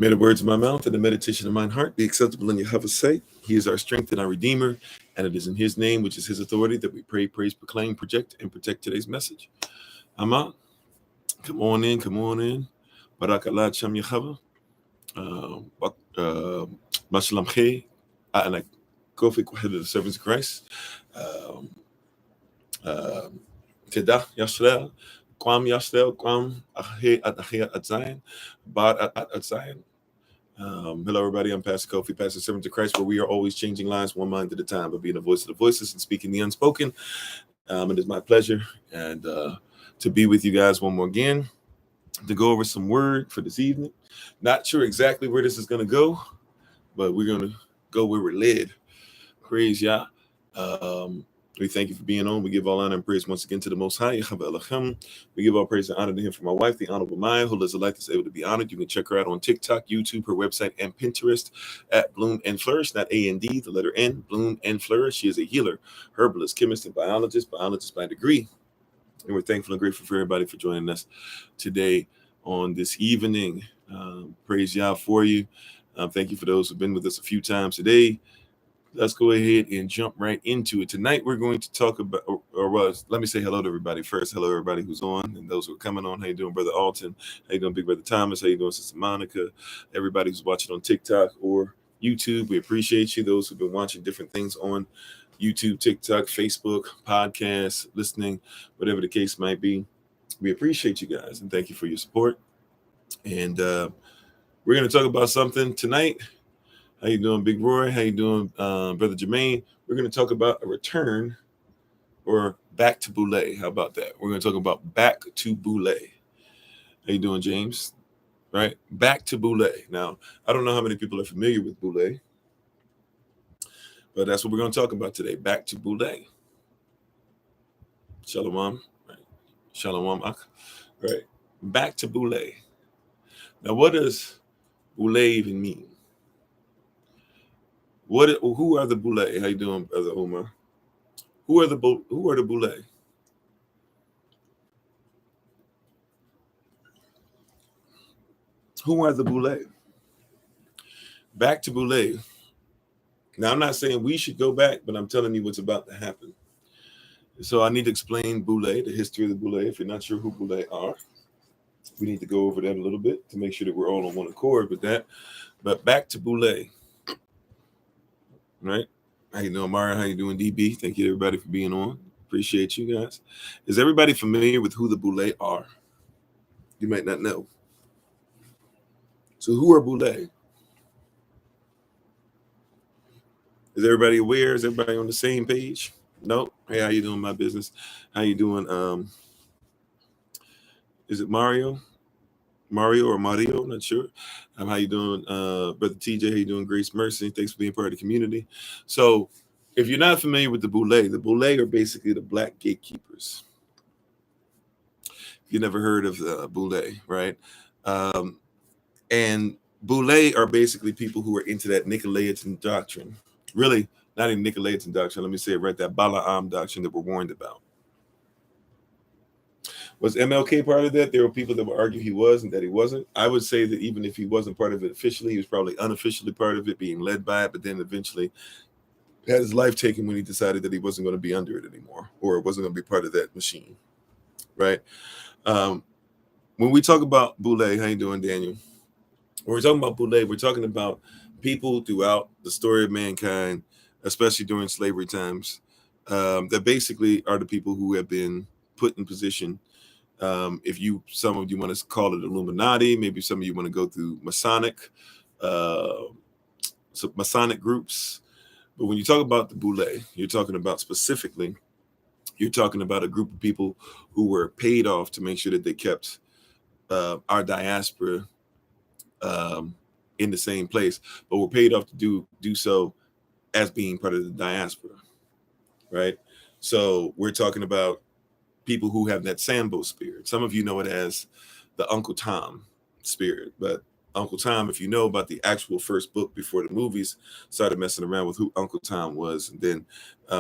May the words of my mouth and the meditation of mine heart be acceptable in Yahweh's sight. He is our strength and our redeemer, and it is in his name, which is his authority, that we pray, praise, proclaim, project, and protect today's message. Amen. Come on in, come on in. Barakallah Sham Yahweh. Mashalam Khe. And Kofi, the servants of Christ. Teda Yashrel. Kwam Yashrel. Kwam Ahe at Zion. Bad at Zion. Hello, everybody. I'm Pastor Kofi, Pastor Servant of Christ, where we are always changing lives one mind at a time, but being a voice of the voiceless and speaking the unspoken. It is my pleasure and to be with you guys one more again to go over some word for this evening. Not sure exactly where this is going to go, but we're going to go where we're led. Praise Yah. We thank you for being on. We give all honor and praise once again to the Most High. We give all praise and honor to him for my wife, the Honorable Maya, who lives a life that's able to be honored. You can check her out on TikTok, YouTube, her website, and Pinterest at Bloom and Flourish, not A-N-D, the letter N, Bloom and Flourish. She is a healer, herbalist, chemist, and biologist by degree. And we're thankful and grateful for everybody for joining us today on this evening. Praise Yah for you. Thank you for those who've been with us a few times today. Let's go ahead and jump right into it. Tonight, we're going to talk about, let me say hello to everybody first. Hello, everybody who's on and those who are coming on. How you doing, Brother Alton? How you doing, Big Brother Thomas? How you doing, Sister Monica? Everybody who's watching on TikTok or YouTube, we appreciate you. Those who've been watching different things on YouTube, TikTok, Facebook, podcasts, listening, whatever the case might be. We appreciate you guys and thank you for your support. And we're going to talk about something tonight. How you doing, Big Roy? How you doing, Brother Jermaine? We're going to talk about a return or back to Boulet. How about that? We're going to talk about back to Boulet. How you doing, James? Right? Back to Boulet. Now, I don't know how many people are familiar with Boulet, but that's what we're going to talk about today. Back to Boulet. Shalom. Right. Shalom. Right. Back to Boulet. Now, what does Boulet even mean? Who are the Boulet? How you doing, Brother Omar? Who are the Boulet? Who are the Boulet? Back to Boulet. Now, I'm not saying we should go back, but I'm telling you what's about to happen. So I need to explain Boulet, the history of the Boulet. If you're not sure who Boulet are, we need to go over that a little bit to make sure that we're all on one accord with that. But back to Boulet. Right? How you doing, Mario? How you doing, DB? Thank you, everybody, for being on. Appreciate you guys. Is everybody familiar with who the Boulet are? You might not know. So who are Boulet? Is everybody aware? Is everybody on the same page? No? Hey, how you doing, my business? How you doing? Is it Mario? Mario or Mario? Not sure. How you doing, Brother TJ? How you doing, Grace Mercy? Thanks for being part of the community. So if you're not familiar with the Boulet are basically the black gatekeepers. You never heard of the Boulet, right? And Boulet are basically people who are into that Nicolaitan doctrine. Really, not even Nicolaitan doctrine. Let me say it right, that Balaam doctrine that we're warned about. Was MLK part of that? There were people that would argue he was and that he wasn't. I would say that even if he wasn't part of it officially, he was probably unofficially part of it, being led by it, but then eventually had his life taken when he decided that he wasn't going to be under it anymore, or it wasn't going to be part of that machine, right? When we talk about Boulet, how you doing, Daniel? When we're talking about Boulet, we're talking about people throughout the story of mankind, especially during slavery times, that basically are the people who have been put in position. Some of you want to call it Illuminati, maybe some of you want to go through Masonic groups. But when you talk about the Boulet, you're talking about a group of people who were paid off to make sure that they kept our diaspora in the same place, but were paid off to do so as being part of the diaspora, right? So we're talking about people who have that Sambo spirit. Some of you know it as the Uncle Tom spirit, but Uncle Tom, if you know about the actual first book before the movies started messing around with who Uncle Tom was, and then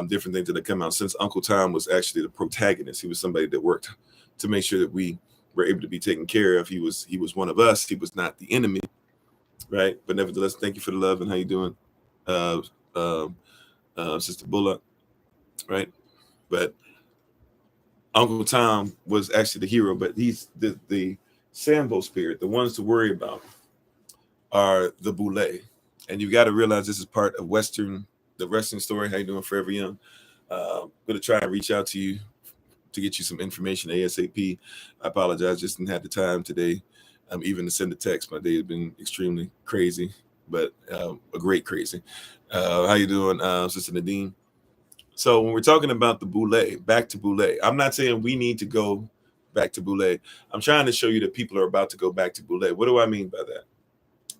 different things that have come out since Uncle Tom was actually the protagonist. He was somebody that worked to make sure that we were able to be taken care of. He was one of us. He was not the enemy. right? But nevertheless, thank you for the love. And how you doing, uh, uh, Sister Bullock, right? But Uncle Tom was actually the hero, but he's the Sambo spirit. The ones to worry about are the Boulet. And you got to realize this is part of the Western story. How you doing, Forever Young? Going to try and reach out to you to get you some information ASAP. I apologize, just didn't have the time today, even to send a text. My day has been extremely crazy, but a great crazy. How you doing, Sister Nadine? So when we're talking about the Boulet, back to Boulet, I'm not saying we need to go back to Boulet. I'm trying to show you that people are about to go back to Boulet. What do I mean by that?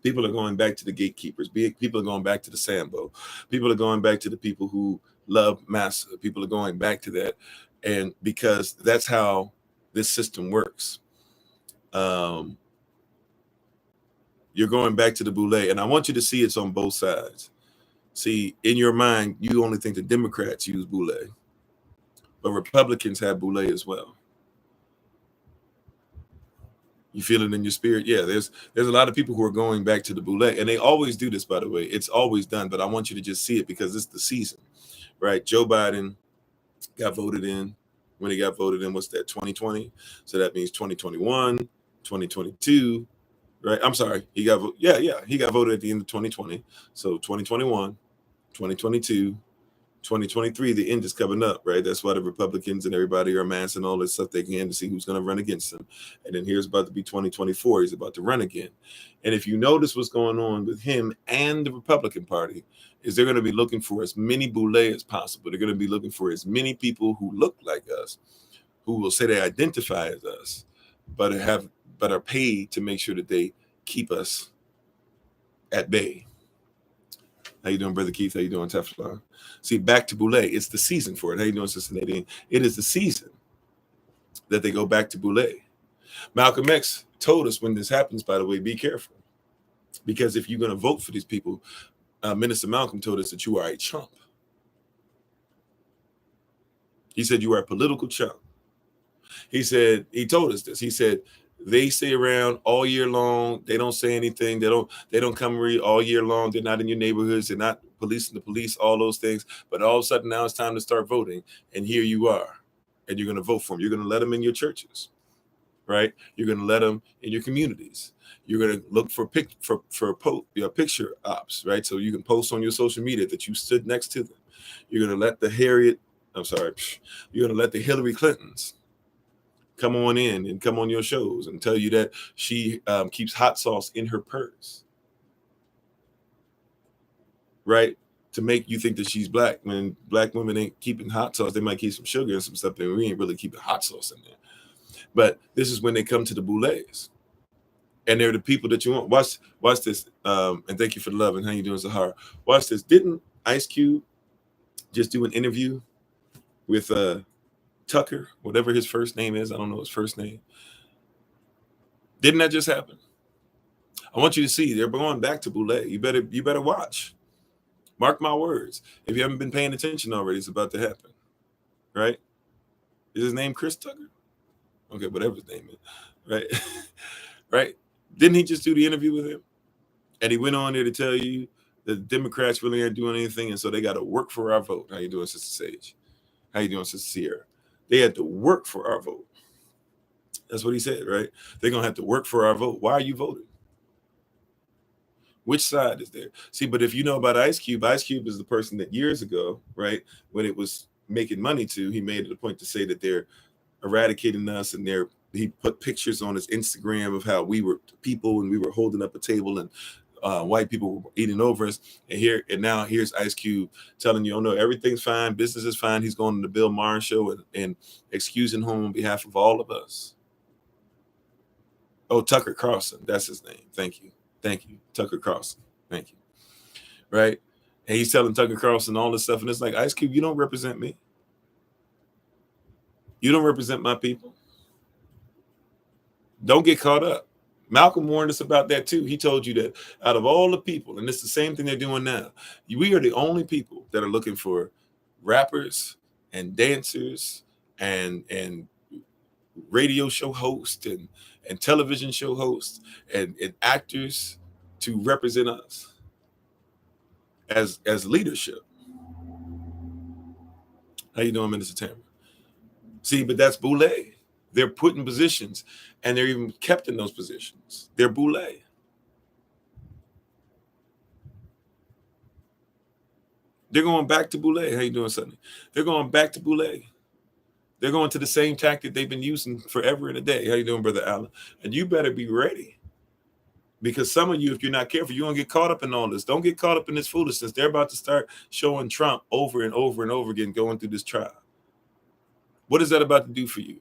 People are going back to the gatekeepers. People are going back to the Sambo. People are going back to the people who love massa. People are going back to that. And because that's how this system works. You're going back to the Boulet. And I want you to see it's on both sides. See, in your mind, you only think the Democrats use Boulet. But Republicans have Boulet as well. You feel it in your spirit? Yeah, there's a lot of people who are going back to the Boulet, and they always do this, by the way. It's always done, but I want you to just see it because it's the season, right? Joe Biden got voted in. When he got voted in, what's that, 2020? So that means 2021, 2022, right? I'm sorry, he got voted at the end of 2020. So 2021, 2022, 2023, the end is coming up, right? That's why the Republicans and everybody are amassing all this stuff they can to see who's going to run against them. And then here's about to be 2024. He's about to run again. And if you notice what's going on with him and the Republican Party, is they're going to be looking for as many Boulet as possible. They're going to be looking for as many people who look like us, who will say they identify as us, but are paid to make sure that they keep us at bay. How you doing, Brother Keith? How you doing, Teflon? See, back to Boulet. It's the season for it. How you doing, Sister Nadine? It is the season that they go back to Boulet. Malcolm X told us when this happens, by the way, be careful. Because if you're going to vote for these people, Minister Malcolm told us that you are a chump. He said you are a political chump. He told us this. He said, they stay around all year long. They don't say anything. They don't come read all year long. They're not in your neighborhoods. They're not policing the police, all those things. But all of a sudden now it's time to start voting. And here you are. And you're going to vote for them. You're going to let them in your churches, right? You're going to let them in your communities. You're going to look for picture ops, right? So you can post on your social media that you stood next to them. You're going to let the you're going to let the Hillary Clintons come on in and come on your shows and tell you that she keeps hot sauce in her purse, right? To make you think that she's black. When black women ain't keeping hot sauce, they might keep some sugar and some stuff, and we ain't really keeping hot sauce in there. But this is when they come to the Boulets. And they're the people that you want. Watch this. And thank you for the love. And how you doing, Zahara? Watch this. Didn't Ice Cube just do an interview with Tucker, whatever his first name is? I don't know his first name. Didn't that just happen? I want you to see they're going back to Boulet. You better watch. Mark my words. If you haven't been paying attention already, it's about to happen. Right? Is his name Chris Tucker? Okay, whatever his name is. Right? Right? Didn't he just do the interview with him? And he went on there to tell you that the Democrats really aren't doing anything, and so they got to work for our vote. How you doing, Sister Sage? How you doing, Sister Sierra? They had to work for our vote. That's what he said, right? They're going to have to work for our vote. Why are you voting? Which side is there? See, but if you know about Ice Cube is the person that years ago, right, when it was making money he made it a point to say that they're eradicating us, and he put pictures on his Instagram of how we were people and we were holding up a table and white people were eating over us. And now here's Ice Cube telling you, oh no, everything's fine, business is fine. He's going to the Bill Maher show and excusing him on behalf of all of us. Oh, Tucker Carlson, that's his name. Thank you, Tucker Carlson. Thank you. Right, and he's telling Tucker Carlson all this stuff, and it's like, Ice Cube, you don't represent me. You don't represent my people. Don't get caught up. Malcolm warned us about that too. He told you that out of all the people, and it's the same thing they're doing now, we are the only people that are looking for rappers and dancers and radio show hosts and television show hosts and actors to represent us as leadership. How you doing, Minister Tamara? See, but that's Boulet. They're put in positions, and they're even kept in those positions. They're Boulet. They're going back to Boulet. How you doing, Sonny? They're going back to Boulet. They're going to the same tactic they've been using forever and a day. How you doing, Brother Allen? And you better be ready. Because some of you, if you're not careful, you're going to get caught up in all this. Don't get caught up in this foolishness. They're about to start showing Trump over and over and over again going through this trial. What is that about to do for you?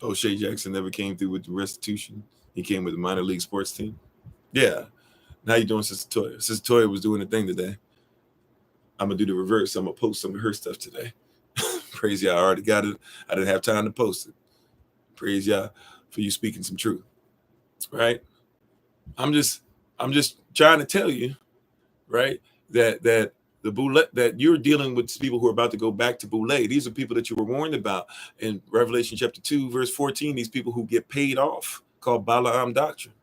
O'Shea Jackson never came through with the restitution. He came with the minor league sports team. Yeah. How you doing, Sister Toya? Sister Toya was doing a thing today. I'm going to do the reverse. I'm going to post some of her stuff today. Praise y'all. I already got it. I didn't have time to post it. Praise y'all for you speaking some truth. Right? I'm just trying to tell you, right, that the Boulet, that you're dealing with people who are about to go back to Boulet. These are people that you were warned about in Revelation chapter 2, verse 14. These people who get paid off, called Balaam doctrine.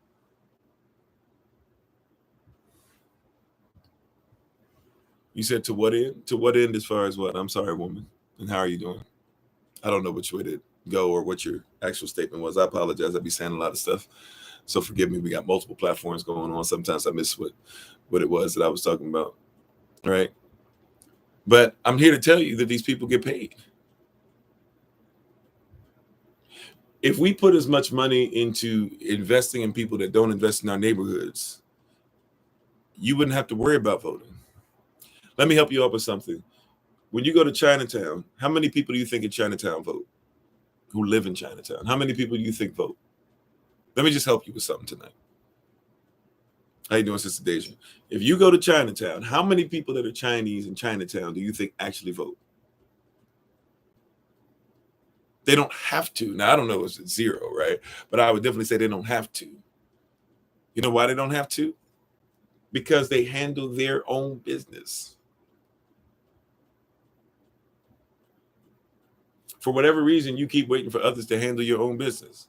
You said to what end? To what end as far as what? I'm sorry, woman. And how are you doing? I don't know which way to go or what your actual statement was. I apologize. I'd be saying a lot of stuff. So forgive me. We got multiple platforms going on. Sometimes I miss what it was that I was talking about. Right? But I'm here to tell you that these people get paid. If we put as much money into investing in people that don't invest in our neighborhoods, you wouldn't have to worry about voting. Let me help you out with something. When you go to Chinatown, how many people do you think in Chinatown vote? Who live in Chinatown? How many people do you think vote? Let me just help you with something tonight. How you doing, Sister Deja? If you go to Chinatown, how many people that are Chinese in Chinatown do you think actually vote? They don't have to. Now, I don't know if it's zero, right? But I would definitely say they don't have to. You know why they don't have to? Because they handle their own business. For whatever reason, you keep waiting for others to handle your own business.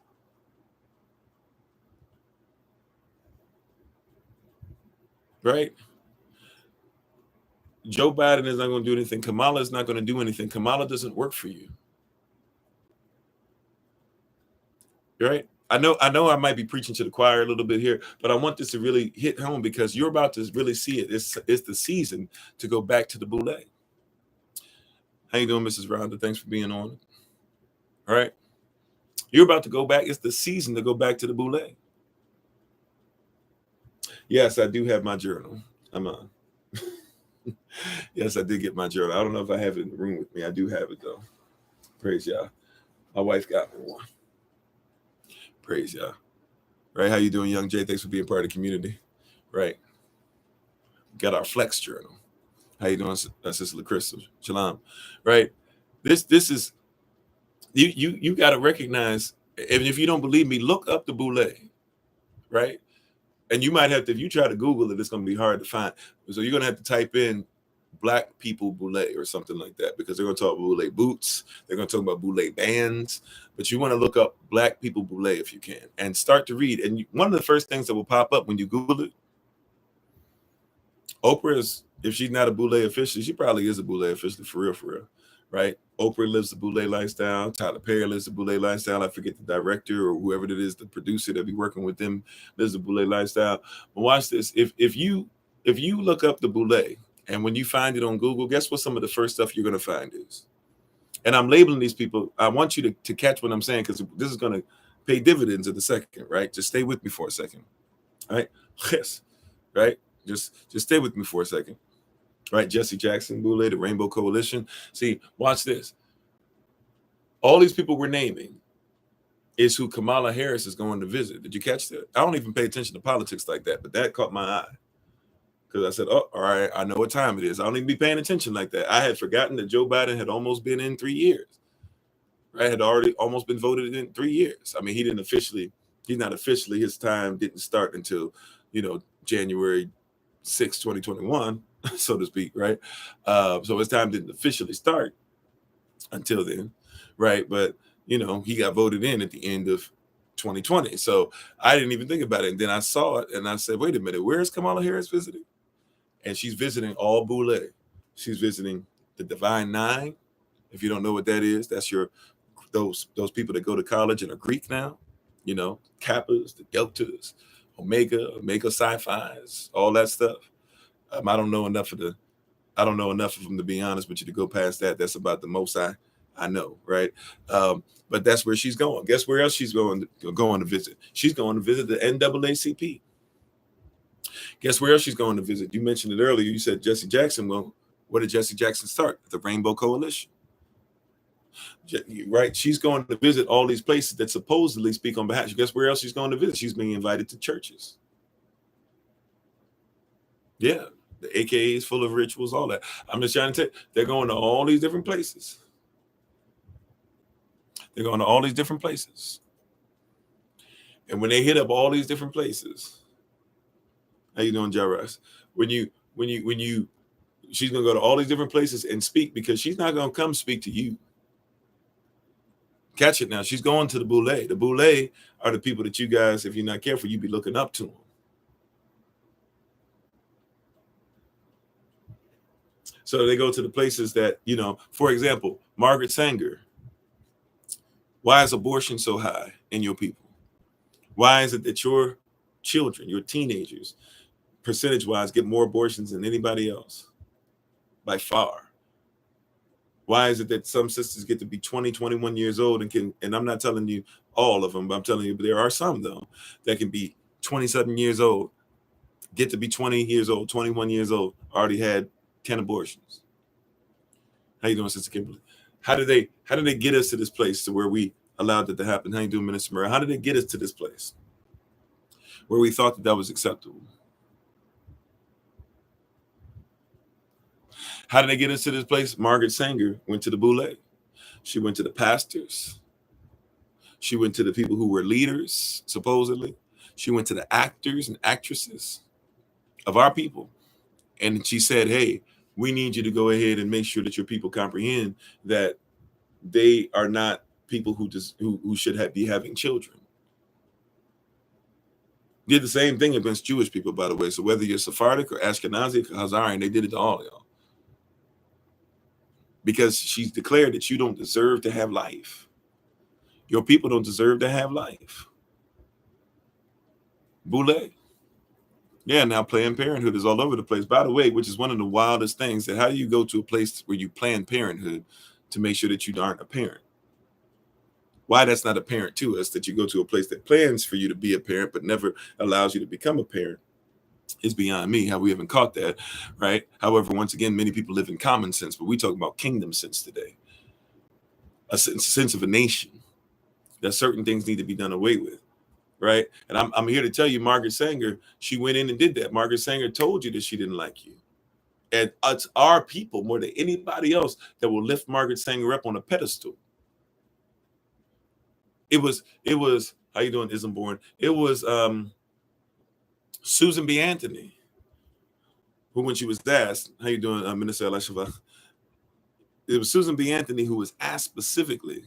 Right? Joe Biden is not going to do anything. Kamala is not going to do anything. Kamala doesn't work for you. Right? I know I might be preaching to the choir a little bit here, but I want this to really hit home because you're about to really see it. It's the season to go back to the Boulet. How you doing, Mrs. Rhonda? Thanks for being on. All right. You're about to go back. It's the season to go back to the Boulet. Yes, I do have my journal. I'm on. Yes, I did get my journal. I don't know if I have it in the room with me. I do have it, though. Praise y'all. My wife got me one. Praise y'all. Right? How you doing, Young Jay? Thanks for being part of the community. Right. Got our flex journal. How you doing, Sister LaCrystal? Shalom. Right. This is you got to recognize, and if you don't believe me, look up the Boulet. Right. And you might have to, if you try to Google it, it's going to be hard to find. So you're going to have to type in Black people Boulet or something like that, because they're going to talk about Boulet boots. They're going to talk about Boulet bands. But you want to look up Black people Boulet if you can and start to read. And one of the first things that will pop up when you Google it, Oprah is, if she's not a Boulet official, she probably is a Boulet official for real. Right? Oprah lives the Boulet lifestyle. Tyler Perry lives the Boulet lifestyle. I forget the director or whoever it is, the producer that be working with them lives the Boulet lifestyle. But watch this. If you look up the Boulet, and when you find it on Google, guess what some of the first stuff you're going to find is? And I'm labeling these people. I want you to catch what I'm saying, because this is going to pay dividends in a second, right? Just stay with me for a second. All right? Yes. Right? Just stay with me for a second. Right? Jesse Jackson, Boulet, the Rainbow Coalition. See, watch this. All these people we're naming is who Kamala Harris is going to visit. Did you catch that? I don't even pay attention to politics like that, but that caught my eye. Because I said, oh, all right, I know what time it is. I don't even be paying attention like that. I had forgotten that Joe Biden had almost been in 3 years. Right? Had already almost been voted in 3 years. I mean, he's not officially, his time didn't start until, January 6, 2021, so to speak, right? So his time didn't officially start until then, right? But, he got voted in at the end of 2020. So I didn't even think about it. And then I saw it and I said, wait a minute, where is Kamala Harris visiting? And she's visiting all Boulet. She's visiting the Divine Nine. If you don't know what that is, that's those people that go to college and are Greek now, Kappas, the Deltas, Omega Psi Phis, all that stuff. I don't know enough of them to be honest with you to go past that. That's about the most I know, right? But that's where she's going. Guess where else she's going to visit? She's going to visit the NAACP. Guess where else she's going to visit? You mentioned it earlier. You said Jesse Jackson. Well, where did Jesse Jackson start? The Rainbow Coalition. Right? She's going to visit all these places that supposedly speak on behalf. Guess where else she's going to visit? She's being invited to churches. Yeah. The AKA is full of rituals, all that. I'm just trying to tell you, they're going to all these different places. They're going to all these different places. And when they hit up all these different places, how you doing, Jairus? When you, she's going to go to all these different places and speak, because she's not going to come speak to you. Catch it now. She's going to the Boulet. The Boulet are the people that you guys, if you're not careful, you be looking up to them. So they go to the places that, for example, Margaret Sanger. Why is abortion so high in your people? Why is it that your children, your teenagers, percentage-wise, get more abortions than anybody else? By far. Why is it that some sisters get to be 20, 21 years old and I'm not telling you all of them, but I'm telling you there are some, though, that can be 27 years old, get to be 20 years old, 21 years old, already had 10 abortions. How you doing, Sister Kimberly? How did they get us to this place to where we allowed that to happen? How you doing, Minister Murray? How did they get us to this place where we thought that was acceptable? How did they get us to this place? Margaret Sanger went to the Boulet. She went to the pastors. She went to the people who were leaders, supposedly. She went to the actors and actresses of our people. And she said, hey, we need you to go ahead and make sure that your people comprehend that they are not people who should be having children. Did the same thing against Jewish people, by the way. So whether you're Sephardic or Ashkenazi or Khazarian, they did it to all of y'all. Because she's declared that you don't deserve to have life. Your people don't deserve to have life. Boulet. Yeah, now Planned Parenthood is all over the place. By the way, which is one of the wildest things, that how do you go to a place where you plan parenthood to make sure that you aren't a parent? Why that's not apparent to us, that you go to a place that plans for you to be a parent but never allows you to become a parent, is beyond me, how we haven't caught that, right? However, once again, many people live in common sense, but we talk about kingdom sense today. A sense of a nation, that certain things need to be done away with, right? And I'm here to tell you, Margaret Sanger, she went in and did that. Margaret Sanger told you that she didn't like you. And it's our people more than anybody else that will lift Margaret Sanger up on a pedestal. It was, how you doing, Ismborn? It was Susan B. Anthony, who, when she was asked, how you doing, Minister Elisheva? It was Susan B. Anthony who was asked specifically,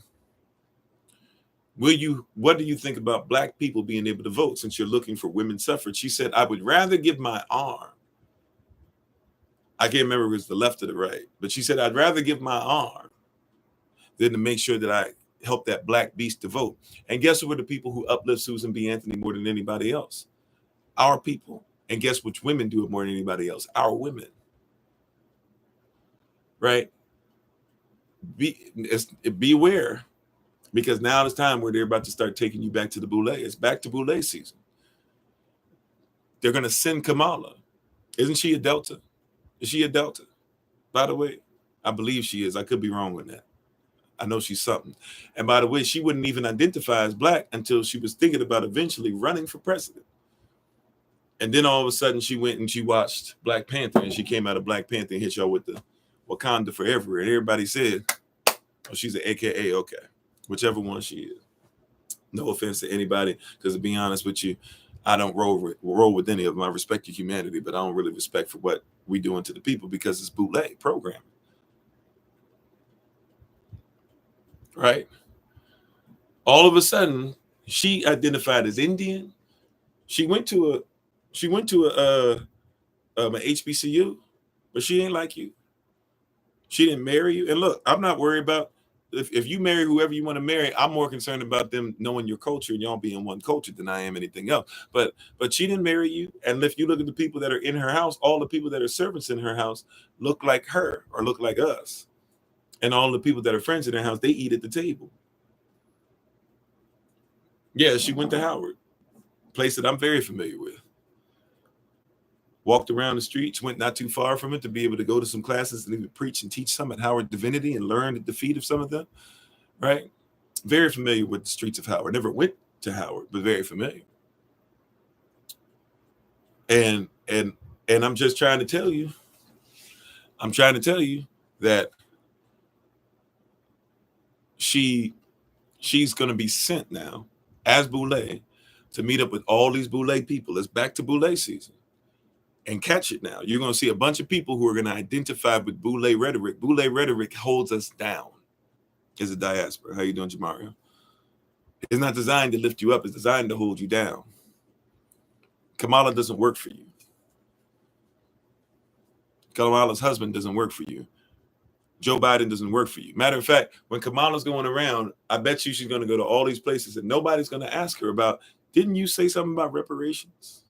what do you think about Black people being able to vote since you're looking for women's suffrage? She said, I would rather give my arm. I can't remember if it was the left or the right, but she said, I'd rather give my arm than to make sure that I help that Black beast to vote. And guess who were the people who uplift Susan B. Anthony more than anybody else? Our people. And guess which women do it more than anybody else? Our women. Right? Beware, because now it's time where they're about to start taking you back to the Boulet. It's back to Boulet season. They're going to send Kamala. Isn't she a Delta? Is she a Delta? By the way, I believe she is. I could be wrong with that. I know she's something. And by the way, she wouldn't even identify as Black until she was thinking about eventually running for president. And then all of a sudden she went and she watched Black Panther, and she came out of Black Panther and hit y'all with the Wakanda Forever. And everybody said, oh, she's an AKA, okay. Whichever one she is. No offense to anybody, because to be honest with you, I don't roll with any of them. I respect your humanity, but I don't really respect for what we doing to the people, because it's Boulet programming. Right? All of a sudden, She identified as Indian. She went to a an HBCU, but she ain't like you. She didn't marry you. And look, I'm not worried about if you marry whoever you want to marry. I'm more concerned about them knowing your culture and y'all being one culture than I am anything else. But she didn't marry you. And if you look at the people that are in her house, all the people that are servants in her house look like her or look like us. And all the people that are friends in her house, they eat at the table. Yeah, she went to Howard, a place that I'm very familiar with. Walked around the streets, went not too far from it to be able to go to some classes and even preach and teach some at Howard Divinity and learn at the feet of some of them, right? Very familiar with the streets of Howard. Never went to Howard, but very familiar. And I'm just trying to tell you, that she's going to be sent now as Boulet to meet up with all these Boulet people. It's back to Boulet season. And catch it now. You're going to see a bunch of people who are going to identify with Boulet rhetoric. Boulet rhetoric holds us down as a diaspora. How you doing, Jamario? It's not designed to lift you up. It's designed to hold you down. Kamala doesn't work for you. Kamala's husband doesn't work for you. Joe Biden doesn't work for you. Matter of fact, when Kamala's going around, I bet you she's going to go to all these places and nobody's going to ask her about, didn't you say something about reparations?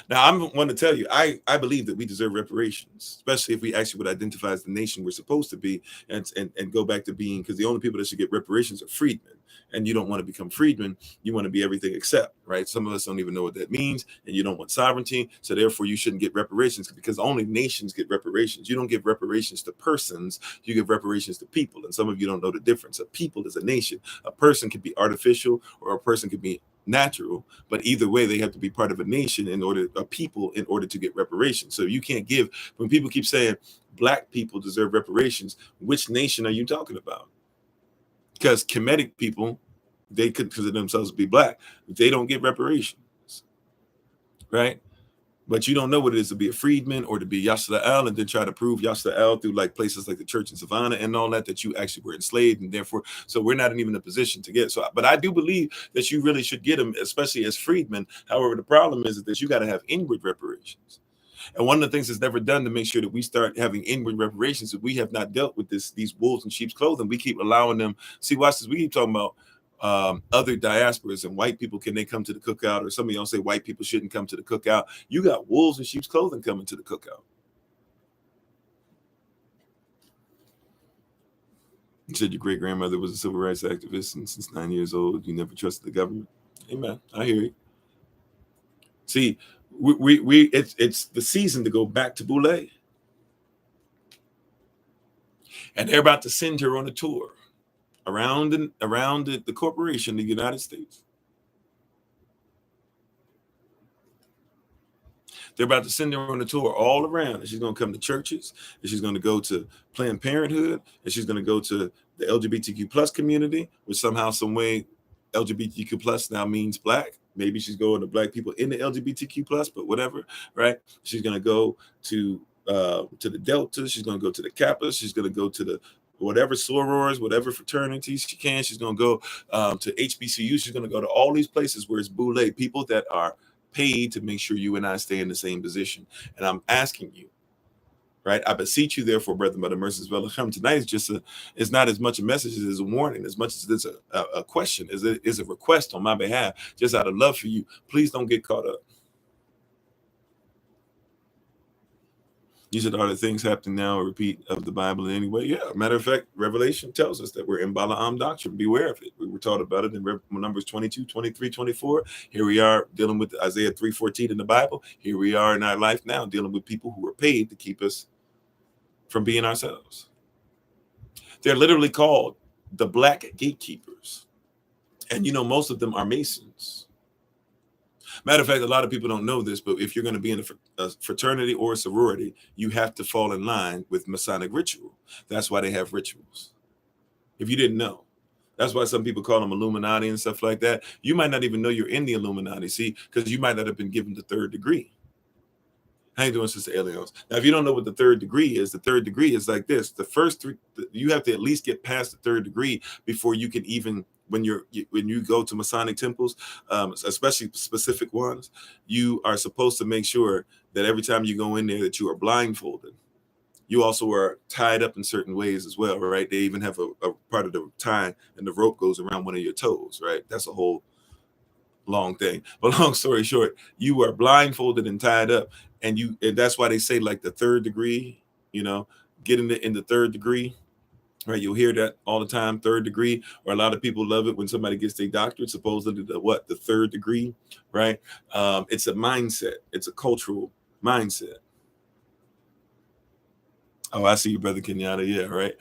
Now, I'm one to tell you, I believe that we deserve reparations, especially if we actually would identify as the nation we're supposed to be and go back to being, because the only people that should get reparations are freedmen. And you don't want to become freedmen. You want to be everything except, right? Some of us don't even know what that means, and you don't want sovereignty. So therefore, you shouldn't get reparations because only nations get reparations. You don't give reparations to persons. You give reparations to people. And some of you don't know the difference. A people is a nation. A person can be artificial or a person can be natural, but either way they have to be part of a nation a people in order to get reparations. So you can't give, when people keep saying black people deserve reparations, which nation are you talking about? Because Kemetic people, they could consider themselves to be black, they don't get reparations, right? But you don't know what it is to be a freedman or to be Yashla'el and then try to prove Yashla'el through like places like the church in Savannah and all that you actually were enslaved. And therefore, so we're not even in a position to get. So, but I do believe that you really should get them, especially as freedmen. However, the problem is that you got to have inward reparations. And one of the things that's never done to make sure that we start having inward reparations is we have not dealt with these wolves in sheep's clothing. We keep allowing them. See, watch this. We keep talking about other diasporas and white people, can they come to the cookout? Or some of y'all say white people shouldn't come to the cookout. You got wolves in sheep's clothing coming to the cookout. You said your great grandmother was a civil rights activist, and since 9 years old, you never trusted the government. Amen. I hear you. See, it's the season to go back to Boulet, and they're about to send her on a tour around the corporation, the United States. They're about to send her on a tour all around, and she's going to come to churches, and she's going to go to Planned Parenthood, and she's going to go to the LGBTQ plus community, which somehow, some way, LGBTQ plus now means black. Maybe she's going to black people in the LGBTQ plus, but whatever, right? She's going to go to the Delta. She's going to go to the Kappas. She's going to go to the whatever sorors, whatever fraternities she can. She's going to go to HBCU. She's going to go to all these places where it's Boulet, people that are paid to make sure you and I stay in the same position. And I'm asking you, right? I beseech you, therefore, brethren, by the mercies of Allah. Tonight is not as much a message as it is a warning, as much as it's a question, as it is a request on my behalf, just out of love for you. Please don't get caught up. You said, are the things happening now a repeat of the Bible in any way? Yeah. Matter of fact, Revelation tells us that we're in Balaam doctrine. Beware of it. We were taught about it in Numbers 22, 23, 24. Here we are dealing with Isaiah 3:14 in the Bible. Here we are in our life now dealing with people who are paid to keep us from being ourselves. They're literally called the black gatekeepers. And most of them are Masons. Matter of fact, a lot of people don't know this, but if you're going to be in a fraternity or a sorority, you have to fall in line with Masonic ritual. That's why they have rituals. If you didn't know, that's why some people call them Illuminati and stuff like that. You might not even know you're in the Illuminati, see, because you might not have been given the third degree. How you doing, Sister Elios? Now, if you don't know what the third degree is like this. The first three, you have to at least get past the third degree before you can even when you go to Masonic temples, especially specific ones, you are supposed to make sure that every time you go in there that you are blindfolded. You also are tied up in certain ways as well, right? They even have a part of the tie, and the rope goes around one of your toes, right? That's a whole long thing. But long story short, you are blindfolded and tied up, and that's why they say like the third degree, get in the third degree, right? You'll hear that all the time, third degree, or a lot of people love it when somebody gets their doctorate, supposedly the third degree, right? It's a mindset. It's a cultural mindset. Oh, I see you, Brother Kenyatta. Yeah, right.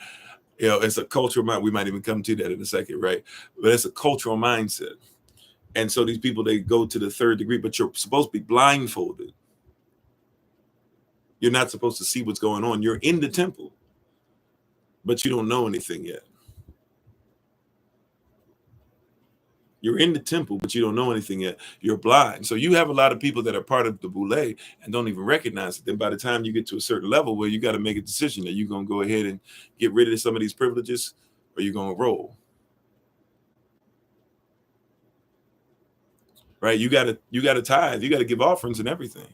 It's a cultural mind. We might even come to that in a second, right? But it's a cultural mindset. And so these people, they go to the third degree, but you're supposed to be blindfolded. You're not supposed to see what's going on. You're in the temple, but you don't know anything yet. You're in the temple, but you don't know anything yet. You're blind. So you have a lot of people that are part of the Boulet and don't even recognize it. Then by the time you get to a certain level where you got to make a decision, are you going to go ahead and get rid of some of these privileges, or you going to roll? Right? You got to tithe. You got to give offerings and everything.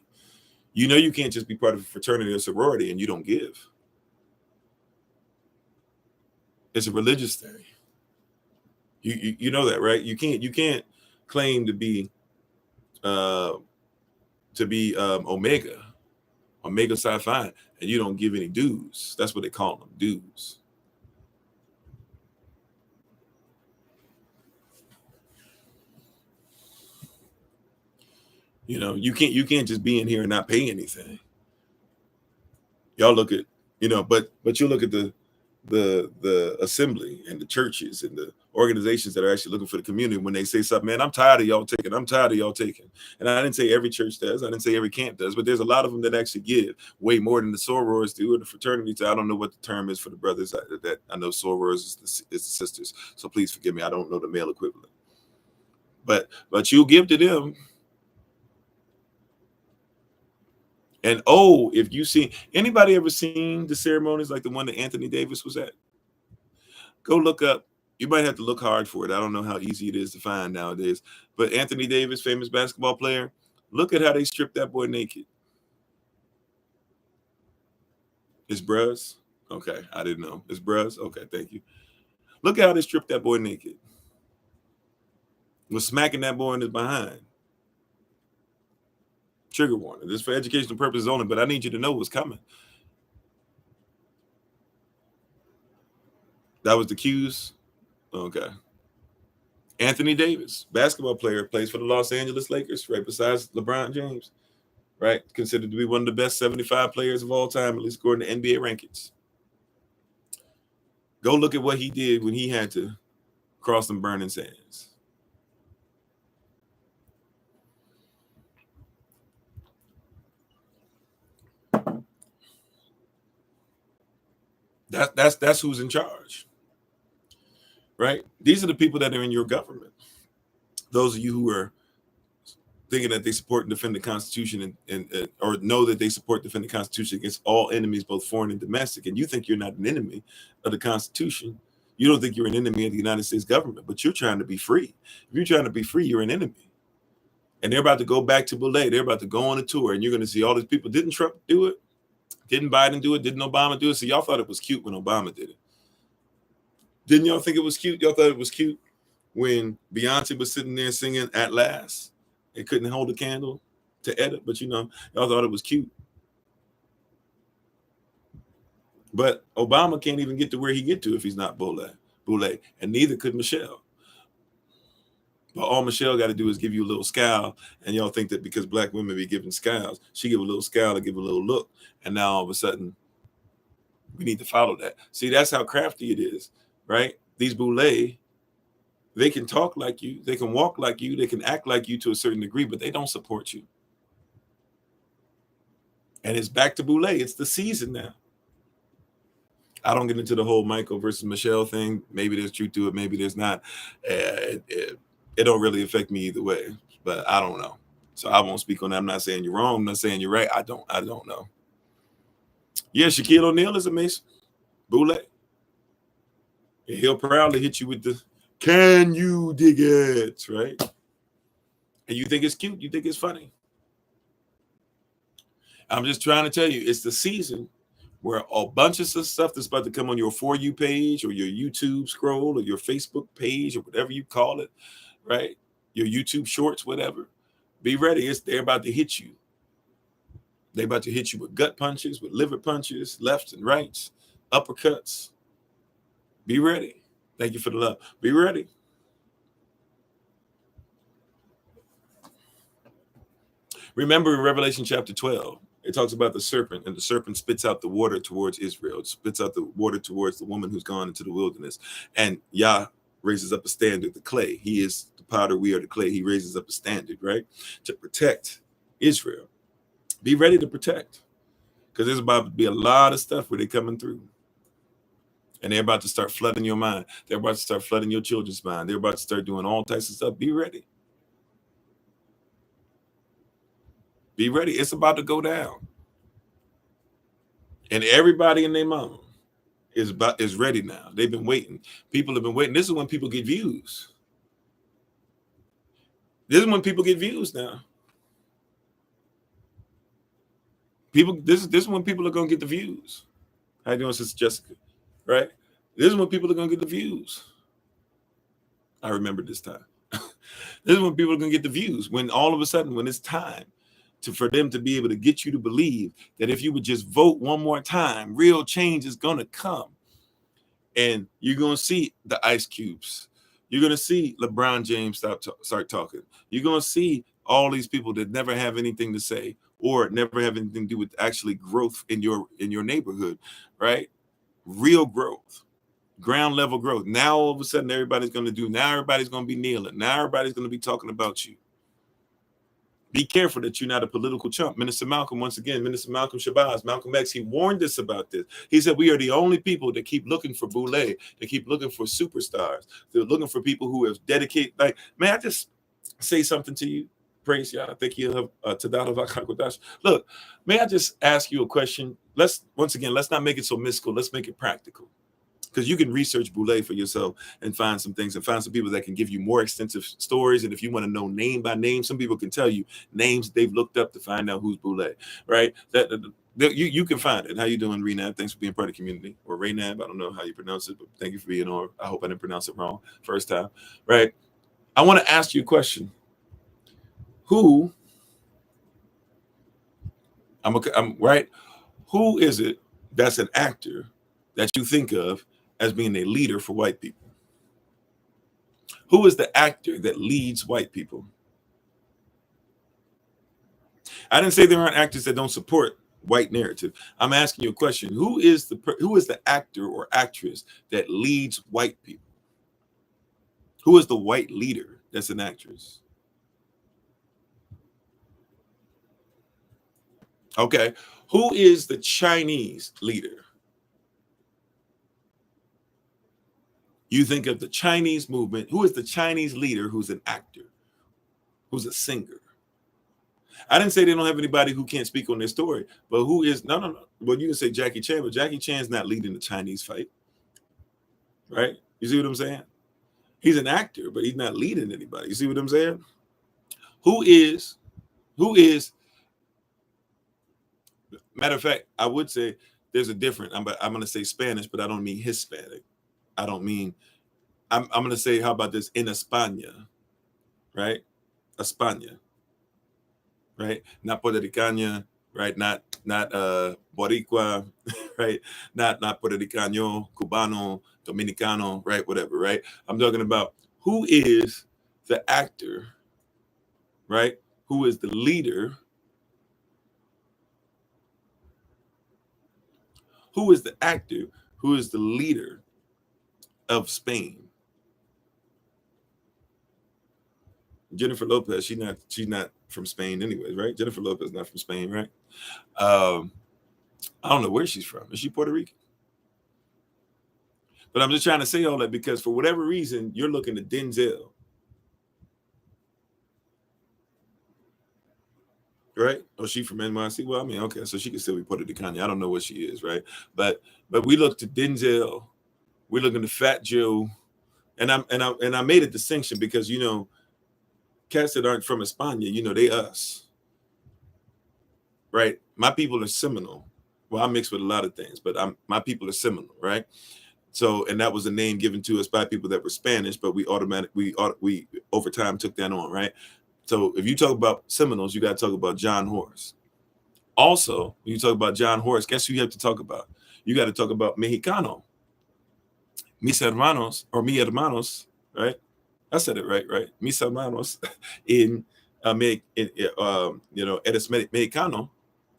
You can't just be part of a fraternity or sorority and you don't give. It's a religious thing. You know that, right? You can't claim to be Omega Psi Phi, and you don't give any dues. That's what they call them, dues. You can't just be in here and not pay anything. Y'all look at, but you look at the assembly and the churches and the organizations that are actually looking for the community. When they say something, man, I'm tired of y'all taking. And I didn't say every church does. I didn't say every camp does, but there's a lot of them that actually give way more than the sorors do, or the fraternities. I don't know what the term is for the brothers. That I know sorors is the sisters. So please forgive me. I don't know the male equivalent. But you'll give to them. And if you see anybody ever seen the ceremonies like the one that Anthony Davis was at, go look up. You might have to look hard for it. I don't know how easy it is to find nowadays. But Anthony Davis, famous basketball player, look at how they stripped that boy naked. His bros? Okay, I didn't know. His bros? Okay, thank you. Look at how they stripped that boy naked. Was smacking that boy in his behind. Trigger warning. This is for educational purposes only, but I need you to know what's coming. That was the cues? Okay. Anthony Davis, basketball player, plays for the Los Angeles Lakers, right besides LeBron James, right? Considered to be one of the best 75 players of all time, at least according to NBA rankings. Go look at what he did when he had to cross them burning sands. That's who's in charge, right? These are the people that are in your government. Those of you who are thinking that they support and defend the Constitution and or know that they support and defend the Constitution against all enemies, both foreign and domestic, and you think you're not an enemy of the Constitution. You don't think you're an enemy of the United States government, but you're trying to be free. If you're trying to be free, you're an enemy. And they're about to go back to Boulet. They're about to go on a tour, and you're going to see all these people. Didn't Trump do it? Didn't Biden do it? Didn't Obama do it? So y'all thought it was cute when Obama did it. Didn't y'all think it was cute? Y'all thought it was cute when Beyonce was sitting there singing At Last and couldn't hold a candle to edit, but y'all thought it was cute. But Obama can't even get to where he get to if he's not Boulet, and neither could Michelle. But all Michelle got to do is give you a little scowl, and y'all think that because black women be giving scowls, she give a little scowl and give a little look, and now all of a sudden we need to follow that. See, that's how crafty it is, right? These Boulet, they can talk like you, they can walk like you, they can act like you to a certain degree, but they don't support you. And it's back to Boulet. It's the season now. I don't get into the whole Michael versus Michelle thing. Maybe there's truth to it, maybe there's not. It don't really affect me either way, but I don't know. So I won't speak on that. I'm not saying you're wrong. I'm not saying you're right. I don't know. Yeah, Shaquille O'Neal is a Mason. Boulet. He'll proudly hit you with Can you dig it? Right? And you think it's cute, you think it's funny. I'm just trying to tell you, it's the season where a bunch of stuff that's about to come on your For You page or your YouTube scroll or your Facebook page or whatever you call it, right? Your YouTube shorts, whatever. Be ready. They're about to hit you. They're about to hit you with gut punches, with liver punches, lefts and rights, uppercuts. Be ready. Thank you for the love. Be ready. Remember in Revelation chapter 12, it talks about the serpent, and the serpent spits out the water towards Israel. It spits out the water towards the woman who's gone into the wilderness. And Yah raises up a standard, the clay. He is the powder, we are the clay. He raises up a standard, right? To protect Israel. Be ready to protect. Because there's about to be a lot of stuff where they're coming through. And they're about to start flooding your mind. They're about to start flooding your children's mind. They're about to start doing all types of stuff. Be ready. Be ready. It's about to go down. And everybody and their mama is ready now. They've been waiting. People have been waiting. This is when people get views. This is when people get views now. This is when people are gonna get the views. How you doing, Sister Jessica? Right? This is when people are gonna get the views. I remember this time. This is when people are gonna get the views. When all of a sudden, when it's time for them to be able to get you to believe that if you would just vote one more time, real change is gonna come. And you're gonna see the ice cubes. You're gonna see LeBron James start talking. You're gonna see all these people that never have anything to say or never have anything to do with actually growth in your neighborhood, right? Real growth, ground level growth. Now all of a sudden everybody's gonna be kneeling. Now everybody's gonna be talking about you. Be careful that you're not a political chump. Minister Malcolm Shabazz, Malcolm X, he warned us about this. He said, we are the only people that keep looking for Boulet, that keep looking for superstars. They're looking for people who have dedicated, like, may I just say something to you? Praise God. I think you'll have Tadala. Look, may I just ask you a question? Let's not make it so mystical. Let's make it practical. Because you can research Boulet for yourself and find some things and find some people that can give you more extensive stories. And if you want to know name by name, some people can tell you names they've looked up to find out who's Boulet, right? You can find it. How you doing, Renab? Thanks for being part of the community. Or Raynab, I don't know how you pronounce it, but thank you for being on. I hope I didn't pronounce it wrong first time, right? I want to ask you a question. Who is it that's an actor that you think of as being a leader for white people? Who is the actor that leads white people? I didn't say there aren't actors that don't support white narrative. I'm asking you a question. Who is the actor or actress that leads white people? Who is the white leader that's an actress? Okay. Who is the Chinese leader? You think of the Chinese movement. Who is the Chinese leader who's an actor, who's a singer? I didn't say they don't have anybody who can't speak on their story, but who is, no. Well, you can say Jackie Chan, but Jackie Chan's not leading the Chinese fight, right? You see what I'm saying? He's an actor, but he's not leading anybody. You see what I'm saying? Who is, matter of fact, I would say there's a different, I'm going to say Spanish, but I don't mean Hispanic. I'm going to say, how about this? In España, right? España, right? Not Puerto Ricana, right? Not Boricua, right? Not Puerto Ricano, Cubano, Dominicano, right? Whatever, right? I'm talking about who is the actor, right? Who is the leader? Who is the actor who is the leader of Spain? Jennifer Lopez, she's not from Spain anyways, right? Jennifer Lopez is not from Spain, right? I don't know where she's from. Is she Puerto Rican? But I'm just trying to say all that because for whatever reason, you're looking at Denzel, right? Oh, she from NYC? Well, I mean, okay, so she can still be Puerto Rican. I don't know what she is, right? But we look to Denzel, we're looking to Fat Joe, And I made a distinction because, you know, cats that aren't from España, you know, they us, right? My people are Seminole. Well, I mix with a lot of things, but my people are Seminole, right? So, and that was a name given to us by people that were Spanish, but we over time took that on, right? So if you talk about Seminoles, you got to talk about John Horace. Also, when you talk about John Horace, guess who you have to talk about? You got to talk about Mexicano, mis hermanos, or mi hermanos, right? I said it right? Mis hermanos in, you know, eres Mexicano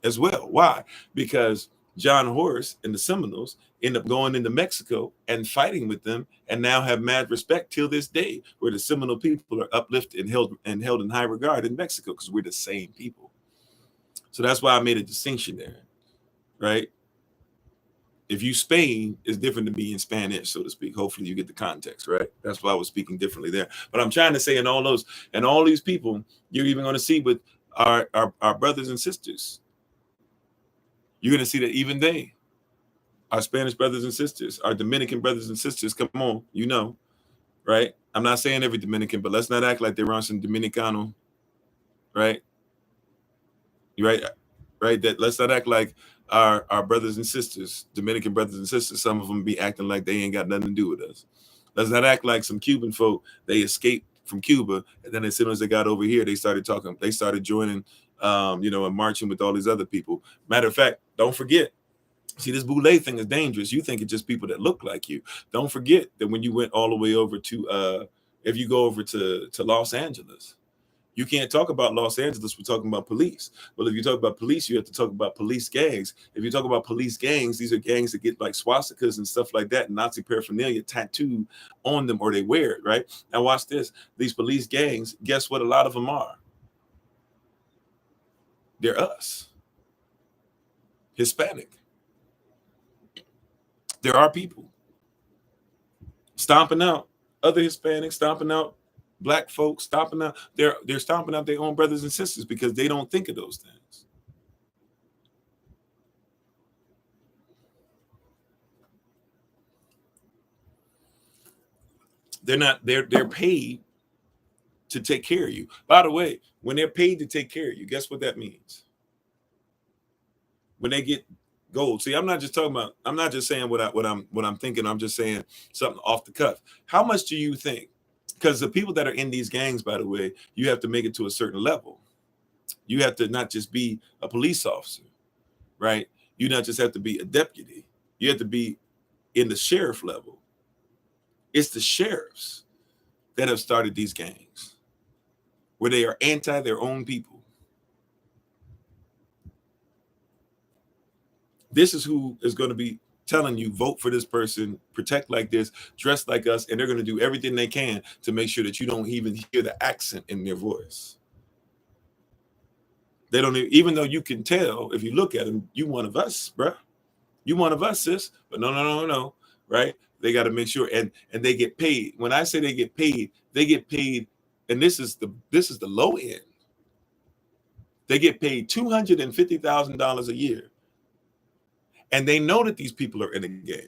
as well. Why? Because John Horace and the Seminoles end up going into Mexico and fighting with them, and now have mad respect till this day, where the Seminole people are uplifted and held in high regard in Mexico, because we're the same people. So that's why I made a distinction there, right? If you Spain, is different than being Spanish, so to speak. Hopefully you get the context, right? That's why I was speaking differently there. But I'm trying to say, in all these people, you're even going to see with our brothers and sisters, you're going to see that even they, our Spanish brothers and sisters, our Dominican brothers and sisters, come on, you know, right? I'm not saying every Dominican, but let's not act like they're on some Dominicano, right? Right? Right? That let's not act like our brothers and sisters, Dominican brothers and sisters, some of them be acting like they ain't got nothing to do with us. Let's not act like some Cuban folk, they escaped from Cuba, and then as soon as they got over here, they started joining, you know, and marching with all these other people. Matter of fact, don't forget, see, this Boulet thing is dangerous. You think it's just people that look like you. Don't forget that when you went all the way over to, if you go over to Los Angeles, you can't talk about Los Angeles. We're talking about police. Well, if you talk about police, you have to talk about police gangs. If you talk about police gangs, these are gangs that get like swastikas and stuff like that, and Nazi paraphernalia tattooed on them, or they wear it, right? Now watch this. These police gangs, guess what a lot of them are? They're us. Hispanic. There are people stomping out other Hispanics, stomping out Black folks, stomping out. They're stomping out their own brothers and sisters because they don't think of those things. They're not. They're paid to take care of you. By the way, when they're paid to take care of you, guess what that means? When they get gold. See, I'm not just saying what I'm thinking. I'm just saying something off the cuff. How much do you think? Because the people that are in these gangs, by the way, you have to make it to a certain level. You have to not just be a police officer, right? You not just have to be a deputy. You have to be in the sheriff level. It's the sheriffs that have started these gangs, where they are anti their own people. This is who is going to be telling you, vote for this person, protect like this, dress like us, and they're going to do everything they can to make sure that you don't even hear the accent in their voice. They don't even though you can tell if you look at them, you one of us, bruh. You one of us, sis. But no, right? They got to make sure, and they get paid. When I say they get paid, and this is the low end. They get paid $250,000 a year. And they know that these people are in a gang.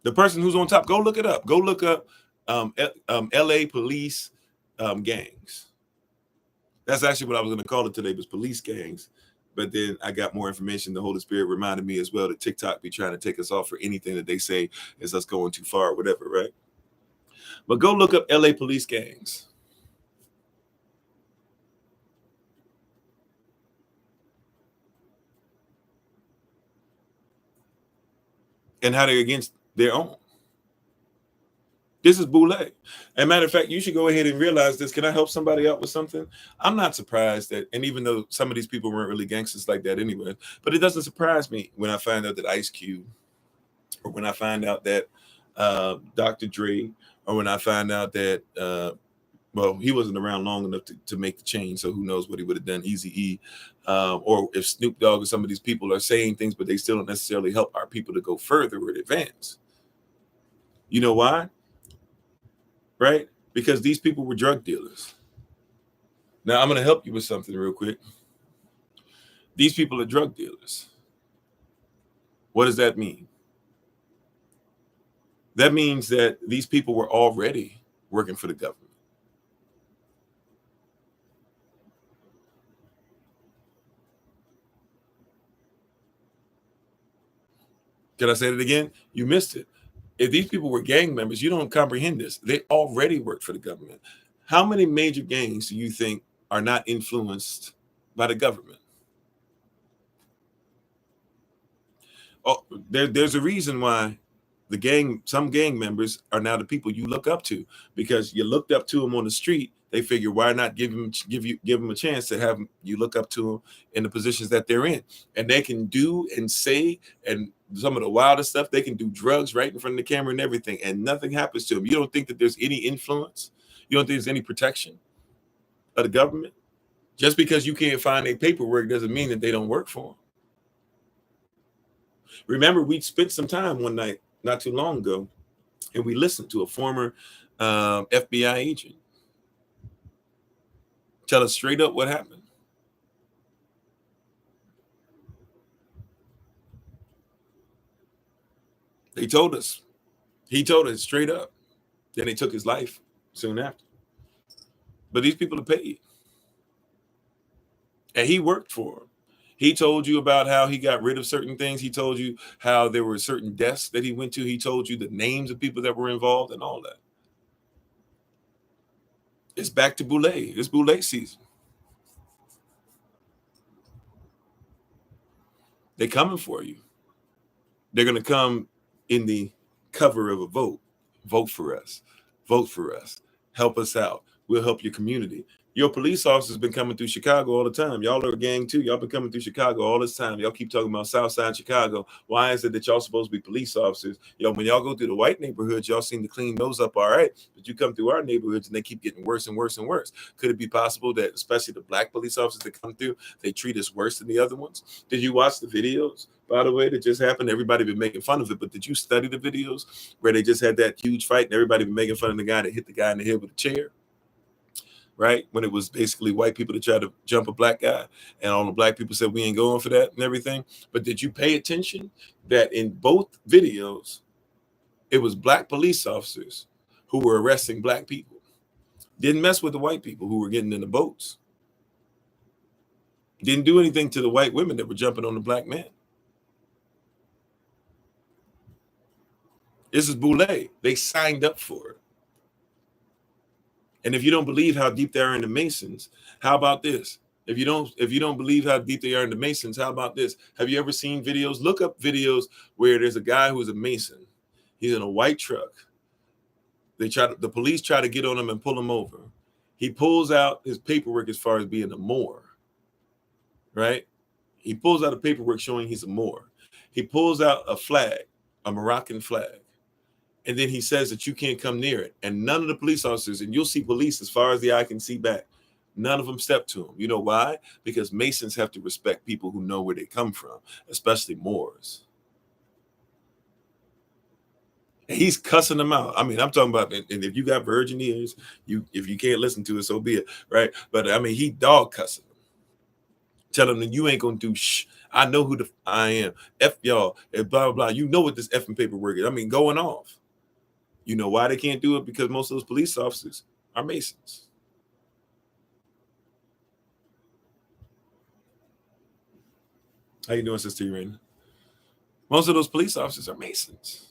The person who's on top, go look it up. Go look up LA police gangs. That's actually what I was going to call it today, was police gangs. But then I got more information. The Holy Spirit reminded me as well that TikTok be trying to take us off for anything that they say is us going too far or whatever, right? But go look up LA police gangs. And how they're against their own. This is Boulet. As a matter of fact, you should go ahead and realize this. Can I help somebody out with something? I'm not surprised that, and even though some of these people weren't really gangsters like that anyway, but it doesn't surprise me when I find out that Ice Cube, or when I find out that Dr. Dre, or when I find out that, well, he wasn't around long enough to make the change, so who knows what he would have done, Eazy-E, or if Snoop Dogg or some of these people are saying things, but they still don't necessarily help our people to go further or advance. You know why? Right? Because these people were drug dealers. Now, I'm going to help you with something real quick. These people are drug dealers. What does that mean? That means that these people were already working for the government. Can I say it again? You missed it. If these people were gang members, you don't comprehend this. They already worked for the government. How many major gangs do you think are not influenced by the government? Oh, there's a reason why some gang members are now the people you look up to, because you looked up to them on the street. They figure, why not give them a chance to have you look up to them in the positions that they're in, and they can do and say and some of the wildest stuff. They can do drugs right in front of the camera and everything, and nothing happens to them. You don't think that there's any influence? You don't think there's any protection of the government? Just because you can't find their paperwork doesn't mean that they don't work for them. Remember, we spent some time one night not too long ago, and we listened to a former FBI agent tell us straight up what happened. He told us straight up. Then they took his life soon after. But these people are paid. And he worked for them. He told you about how he got rid of certain things. He told you how there were certain deaths that he went to. He told you the names of people that were involved and all that. It's back to Boulet. It's Boulet season. They're coming for you. They're going to come in the cover of a vote. Vote for us. Vote for us. Help us out. We'll help your community. Your police officers been coming through Chicago all the time. Y'all are a gang too. Y'all been coming through Chicago all this time. Y'all keep talking about Southside Chicago. Why is it that y'all supposed to be police officers? When y'all go through the white neighborhoods, y'all seem to clean those up all right. But you come through our neighborhoods and they keep getting worse and worse and worse. Could it be possible that especially the black police officers that come through, they treat us worse than the other ones? Did you watch the videos, by the way, that just happened? Everybody been making fun of it, but did you study the videos where they just had that huge fight and everybody been making fun of the guy that hit the guy in the head with a chair? Right? When it was basically white people that tried to jump a black guy, and all the black people said, we ain't going for that and everything. But did you pay attention that in both videos, it was black police officers who were arresting black people? Didn't mess with the white people who were getting in the boats. Didn't do anything to the white women that were jumping on the black men. This is Boulet. They signed up for it. And if you don't believe how deep they are in the Masons, how about this? If you don't believe how deep they are in the Masons, how about this? Have you ever seen videos? Look up videos where there's a guy who's a Mason. He's in a white truck. The police try to get on him and pull him over. He pulls out his paperwork as far as being a Moor. Right? He pulls out a paperwork showing he's a Moor. He pulls out a flag, a Moroccan flag. And then he says that you can't come near it. And none of the police officers, and you'll see police as far as the eye can see back, none of them step to him. You know why? Because Masons have to respect people who know where they come from, especially Moors. And he's cussing them out. I mean, I'm talking about, and if you got virgin ears, if you can't listen to it, so be it, right? But I mean, he dog cussing them. Tell them that you ain't gonna do shh. I know who I am. F y'all, and blah, blah, blah. You know what this effing paperwork is. I mean, going off. You know why they can't do it? Because most of those police officers are Masons. How you doing, Sister Irene? Most of those police officers are Masons.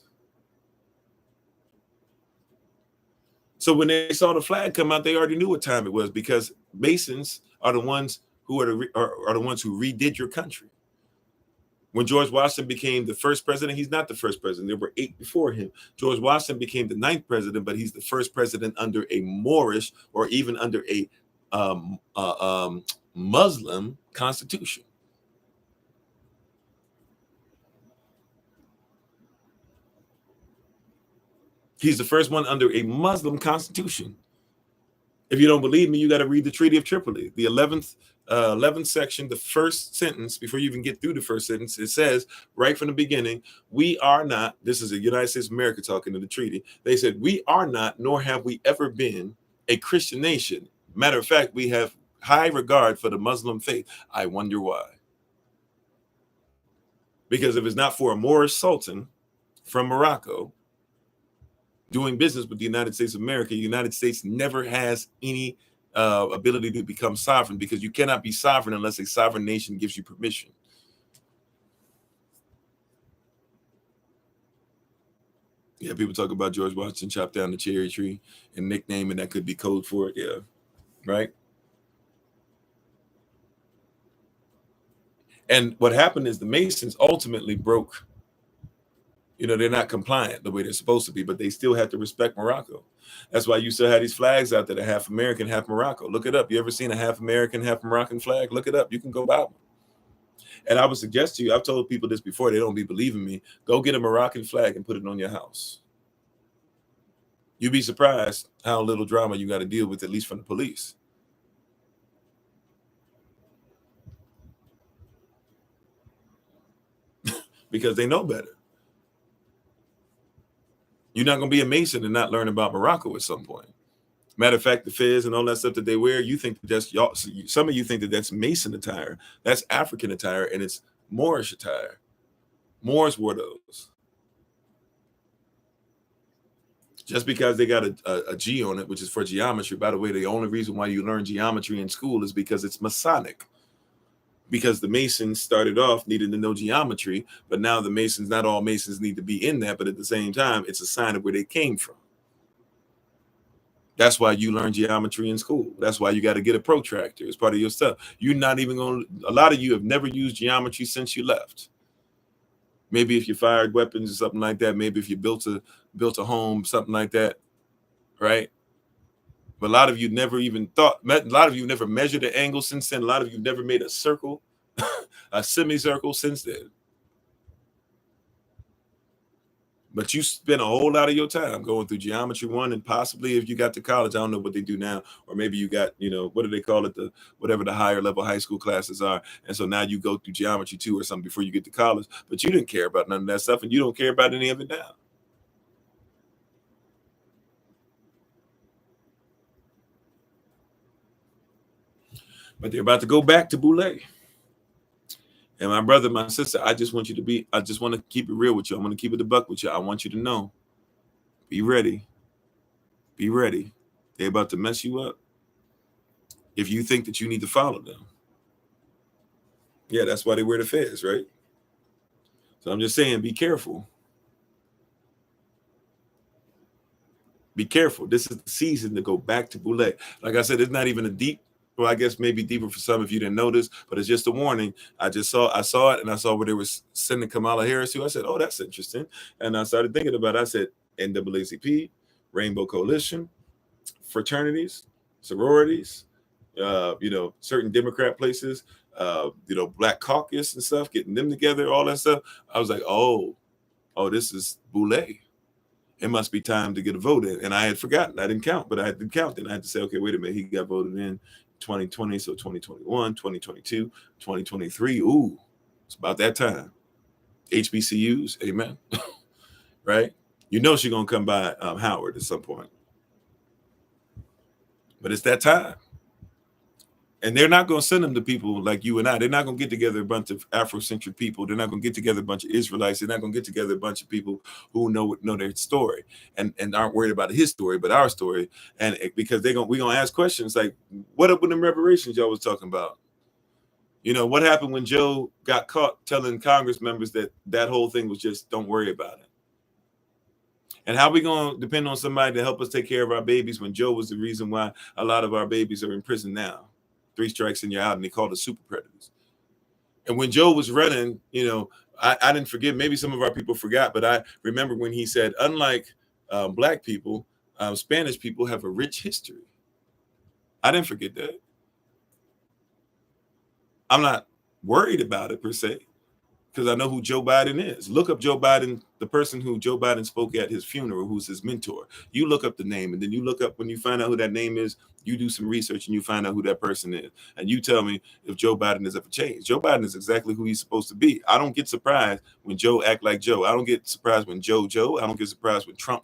So when they saw the flag come out, they already knew what time it was, because Masons are the ones who are the ones who redid your country. When George Washington became the first president, he's not the first president. There were 8 before him. George Washington became the 9th president, but he's the first president under a Moorish or even under a Muslim constitution. He's the first one under a Muslim constitution. If you don't believe me, you got to read the Treaty of Tripoli, the 11th section, the first sentence. Before you even get through the first sentence, it says right from the beginning, we are not, this is the United States of America talking to the treaty. They said, we are not, nor have we ever been, a Christian nation. Matter of fact, we have high regard for the Muslim faith. I wonder why. Because if it's not for a Moorish sultan from Morocco, doing business with the United States of America, the United States never has any ability to become sovereign, because you cannot be sovereign unless a sovereign nation gives you permission. Yeah, people talk about George Washington chopped down the cherry tree and nickname, and that could be code for it. Yeah, right. And what happened is the Masons ultimately broke. They're not compliant the way they're supposed to be, but they still have to respect Morocco. That's why you still have these flags out there, that half American, half Morocco. Look it up. You ever seen a half American, half Moroccan flag? Look it up. You can go buy them. And I would suggest to you, I've told people this before, they don't be believing me. Go get a Moroccan flag and put it on your house. You'd be surprised how little drama you got to deal with, at least from the police. Because they know better. You're not going to be a Mason and not learn about Morocco at some point. Matter of fact, the fez and all that stuff that they wear, you think that's y'all. Some of you think that that's Mason attire. That's African attire, and it's Moorish attire. Moors wore those. Just because they got a G on it, which is for geometry. By the way, the only reason why you learn geometry in school is because it's Masonic. Because the Masons started off needing to know geometry, but now the Masons, not all Masons need to be in that, but at the same time, it's a sign of where they came from. That's why you learn geometry in school. That's why you got to get a protractor as part of your stuff. You're not even going to, a lot of you have never used geometry since you left. Maybe if you fired weapons or something like that, maybe if you built a home, something like that, right? But a lot of you never even thought, a lot of you never measured an angle since then. A lot of you never made a circle, a semicircle since then. But you spent a whole lot of your time going through Geometry 1, and possibly if you got to college, I don't know what they do now, or maybe you got, what do they call it, whatever the higher level high school classes are, and so now you go through Geometry 2 or something before you get to college, but you didn't care about none of that stuff, and you don't care about any of it now. But they're about to go back to Boulet. And my brother, my sister, I just want to keep it real with you. I'm going to keep it a buck with you. I want you to know, be ready. Be ready. They're about to mess you up if you think that you need to follow them. Yeah, that's why they wear the fez, right? So I'm just saying, be careful. Be careful. This is the season to go back to Boulet. Like I said, it's not even a deep, well, I guess maybe deeper for some if you didn't notice, but it's just a warning. I saw it, and I saw where they were sending Kamala Harris to. I said, oh, that's interesting. And I started thinking about it. I said, NAACP, Rainbow Coalition, fraternities, sororities, certain Democrat places, Black Caucus and stuff, getting them together, all that stuff. I was like, oh, this is Boulet. It must be time to get a vote in. And I had forgotten. I didn't count, but I had to count. And I had to say, okay, wait a minute. He got voted in 2020, so 2021, 2022, 2023. Ooh, it's about that time. HBCUs, amen. Right? She's going to come by Howard at some point. But it's that time. And they're not going to send them to people like you and I. They're not going to get together a bunch of Afrocentric people. They're not going to get together a bunch of Israelites. They're not going to get together a bunch of people who know their story and aren't worried about his story, but our story. And because we're going to ask questions like, what up with them reparations y'all was talking about? What happened when Joe got caught telling Congress members that whole thing was just, don't worry about it? And how we going to depend on somebody to help us take care of our babies when Joe was the reason why a lot of our babies are in prison now? 3 strikes and you're out, and they called us super predators. And when Joe was running, I didn't forget, maybe some of our people forgot, but I remember when he said, unlike Black people, Spanish people have a rich history. I didn't forget that. I'm not worried about it per se, because I know who Joe Biden is. Look up Joe Biden, the person who Joe Biden spoke at his funeral, who's his mentor. You look up the name, and then you look up, when you find out who that name is, you do some research and you find out who that person is. And you tell me if Joe Biden has ever changed. Joe Biden is exactly who he's supposed to be. I don't get surprised when Joe act like Joe. I don't get surprised when Joe. I don't get surprised when Trump.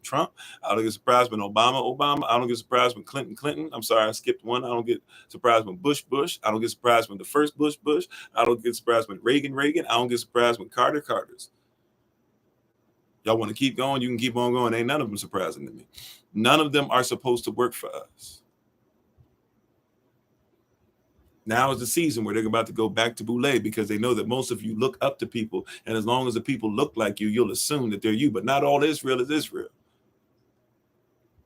I don't get surprised when Obama. I don't get surprised when Clinton. I'm sorry, I skipped one. I don't get surprised when Bush. I don't get surprised when the first Bush. I don't get surprised when Reagan. I don't get surprised when Carter's. Y'all want to keep going? You can keep on going. Ain't none of them surprising to me. None of them are supposed to work for us. Now is the season where they're about to go back to Boulet because they know that most of you look up to people. And as long as the people look like you, you'll assume that they're you. But not all Israel is Israel.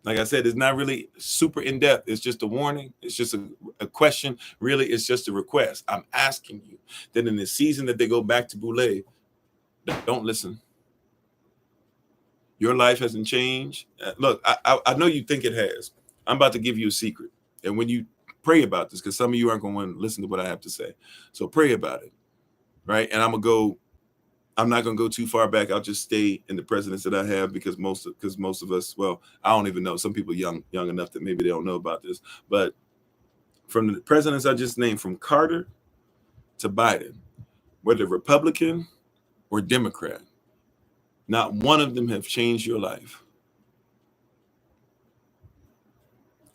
Like I said, it's not really super in-depth. It's just a warning. It's just a question. Really, it's just a request. I'm asking you that in the season that they go back to Boulet, don't listen. Your life hasn't changed. Look, I know you think it has. I'm about to give you a secret. And when you pray about this, because some of you aren't going to listen to what I have to say. So pray about it, right? And I'm not going to go too far back. I'll just stay in the presidents that I have because most of us, well, I don't even know. Some people young enough that maybe they don't know about this. But from the presidents I just named, from Carter to Biden, whether Republican or Democrat, not one of them have changed your life.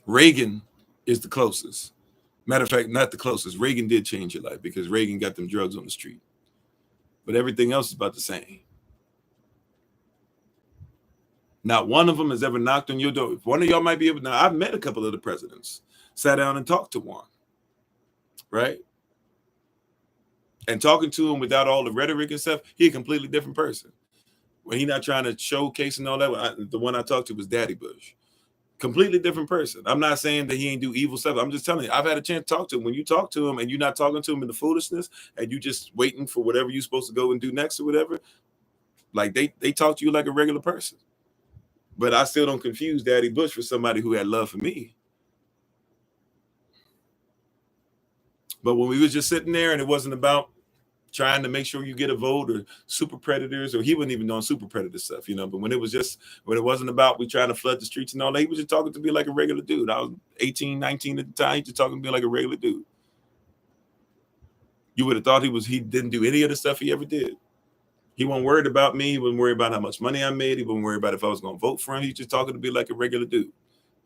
Reagan is the closest. Matter of fact, not the closest. Reagan did change your life because Reagan got them drugs on the street. But everything else is about the same. Not one of them has ever knocked on your door. One of y'all might be able. Now, I've met a couple of the presidents, sat down and talked to one, right? And talking to him without all the rhetoric and stuff, he a completely different person. When he not trying to showcase and all that, the one I talked to was Daddy Bush. Completely different person. I'm not saying that he ain't do evil stuff. I'm just telling you, I've had a chance to talk to him. When you talk to him and you're not talking to him in the foolishness and you just waiting for whatever you're supposed to go and do next or whatever, like they talk to you like a regular person. But I still don't confuse Daddy Bush for somebody who had love for me. But when we was just sitting there and it wasn't about trying to make sure you get a vote or super predators, or he wasn't even doing super predator stuff, but when it wasn't about we trying to flood the streets and all that, he was just talking to me like a regular dude. I was 18, 19 at the time. He just talking to me like a regular dude. You would have thought he didn't do any of the stuff he ever did. He wasn't worried about me. He wasn't worried about how much money I made. He wasn't worried about if I was going to vote for him. He was just talking to me like a regular dude.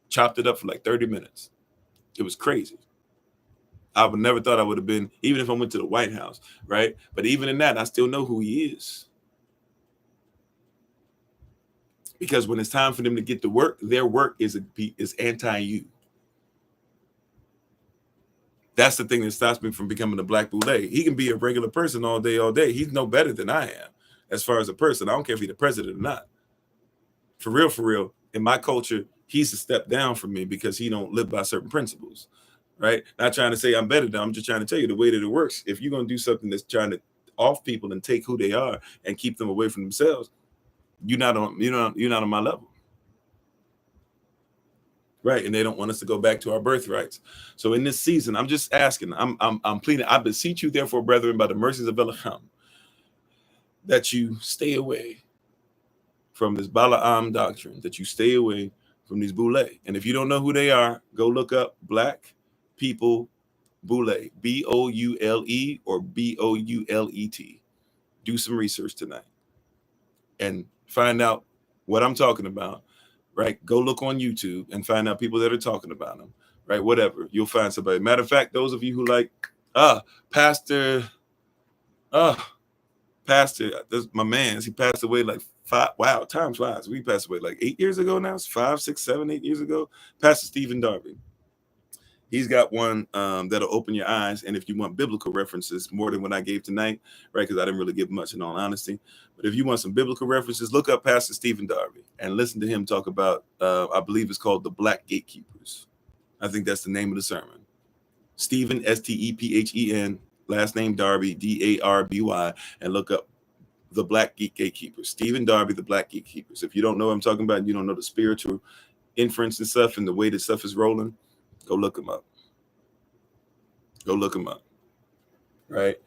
Chopped it up for like 30 minutes. It was crazy. I would never thought I would have been, even if I went to the White House, right? But even in that, I still know who he is. Because when it's time for them to get to work, their work is anti-you. That's the thing that stops me from becoming a Black Boulet. He can be a regular person all day. He's no better than I am as far as a person. I don't care if he's the president or not. For real, in my culture, he's a step down from me because he don't live by certain principles. Right? Not trying to say I'm better than him. I'm just trying to tell you the way that it works. If you're going to do something that's trying to off people and take who they are and keep them away from themselves, you're not on my level. Right? And they don't want us to go back to our birthrights. So in this season, I'm just asking, I'm pleading, I beseech you, therefore, brethren, by the mercies of Elohim, that you stay away from this Balaam doctrine, that you stay away from these Boulet. And if you don't know who they are, go look up Black People Boulet, Boule or Boulet. Do some research tonight and find out what I'm talking about, right? Go look on YouTube and find out people that are talking about them, right? Whatever, you'll find somebody. Matter of fact, those of you who like, Pastor, that's my man. He passed away like time flies. We passed away like 8 years ago now. It's 5, 6, 7, 8 years ago. Pastor Stephen Darby. He's got one that'll open your eyes. And if you want biblical references, more than what I gave tonight, right? Because I didn't really give much in all honesty. But if you want some biblical references, look up Pastor Stephen Darby and listen to him talk about, I believe it's called The Black Gatekeepers. I think that's the name of the sermon. Stephen, Stephen, last name Darby, Darby, and look up The Black Gatekeepers. Stephen Darby, The Black Gatekeepers. If you don't know what I'm talking about, you don't know the spiritual inference and stuff and the way that stuff is rolling, go look them up. Right?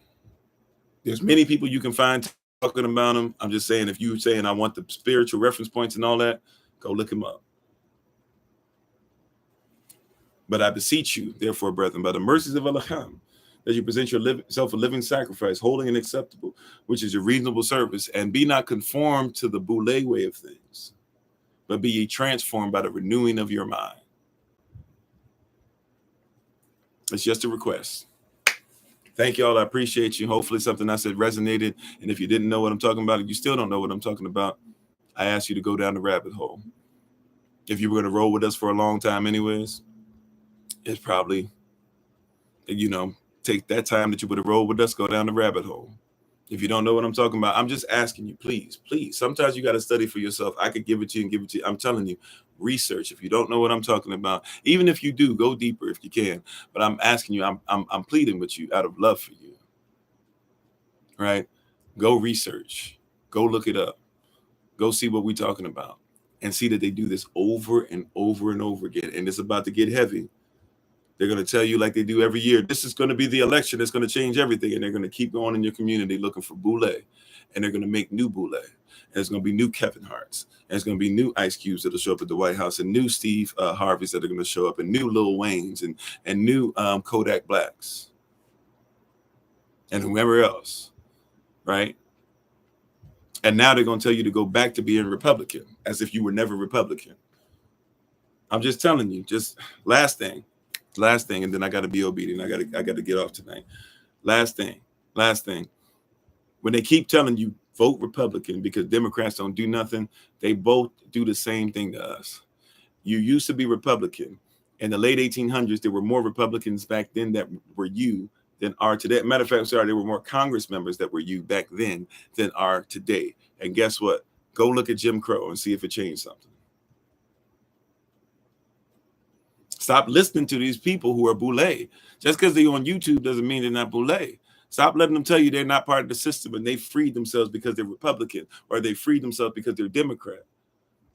There's many people you can find talking about them. I'm just saying, if you're saying I want the spiritual reference points and all that, go look them up. But I beseech you, therefore, brethren, by the mercies of Elohim, that you present yourself a living sacrifice, holy and acceptable, which is your reasonable service, and be not conformed to the Boulet way of things, but be ye transformed by the renewing of your mind. It's just a request. Thank y'all. I appreciate you. Hopefully something I said resonated. And if you didn't know what I'm talking about, you still don't know what I'm talking about, I ask you to go down the rabbit hole. If you were going to roll with us for a long time anyways, it's probably, take that time that you would have rolled with us, go down the rabbit hole. If you don't know what I'm talking about, I'm just asking you, please. Sometimes you got to study for yourself. I could give it to you. I'm telling you, research. If you don't know what I'm talking about, even if you do, go deeper if you can. But I'm asking you, I'm pleading with you out of love for you. Right? Go research. Go look it up. Go see what we're talking about and see that they do this over and over and over again. And it's about to get heavy. They're going to tell you like they do every year, this is going to be the election that's going to change everything. And they're going to keep going in your community looking for Boulet. And they're going to make new Boulet. And it's going to be new Kevin Harts. And it's going to be new Ice Cubes that'll show up at the White House, and new Steve Harveys that are going to show up, and new Lil Waynes, and new Kodak Blacks. And whoever else. Right? And now they're going to tell you to go back to being Republican, as if you were never Republican. I'm just telling you, just last thing, and then I got to be obedient. I got to get off tonight. Last thing. When they keep telling you vote Republican because Democrats don't do nothing, they both do the same thing to us. You used to be Republican. In the late 1800s, there were more Republicans back then that were you than are today. Matter of fact, there were more Congress members that were you back then than are today. And guess what? Go look at Jim Crow and see if it changed something. Stop listening to these people who are Boulet. Just because they're on YouTube doesn't mean they're not Boulet. Stop letting them tell you they're not part of the system and they freed themselves because they're Republican, or they freed themselves because they're Democrat.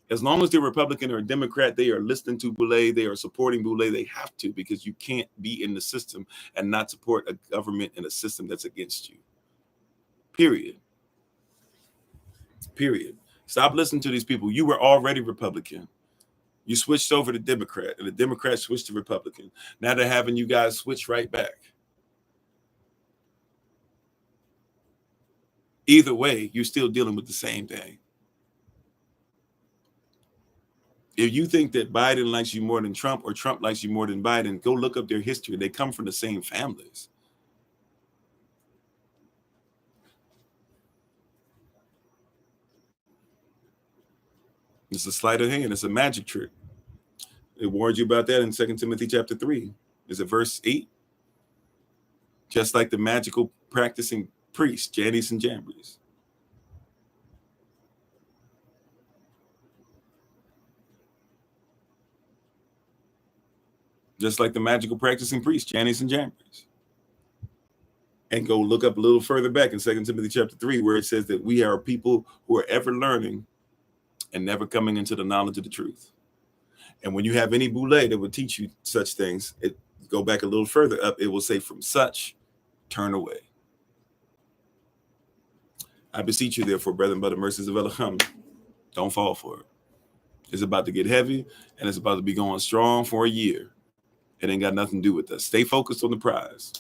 As long as they're Republican or Democrat, they are listening to Boulet. They are supporting Boulet. They have to, because you can't be in the system and not support a government and a system that's against you. Period. Stop listening to these people. You were already Republican. You switched over to Democrat, and the Democrats switched to Republican. Now they're having you guys switch right back. Either way, you're still dealing with the same thing. If you think that Biden likes you more than Trump, or Trump likes you more than Biden, go look up their history. They come from the same families. It's a sleight of hand. It's a magic trick. It warns you about that in 2 Timothy chapter 3. Is it verse 8? Just like the magical practicing priests, Jannes and Jambres. Just like the magical practicing priests, Jannes and Jambres. And go look up a little further back in 2 Timothy chapter 3, where it says that we are people who are ever learning and never coming into the knowledge of the truth. And when you have any Boulet that will teach you such things, it go back a little further up, it will say, from such, turn away. I beseech you, therefore, brethren, by the mercies of Elohim, don't fall for it. It's about to get heavy, and it's about to be going strong for a year. It ain't got nothing to do with us. Stay focused on the prize.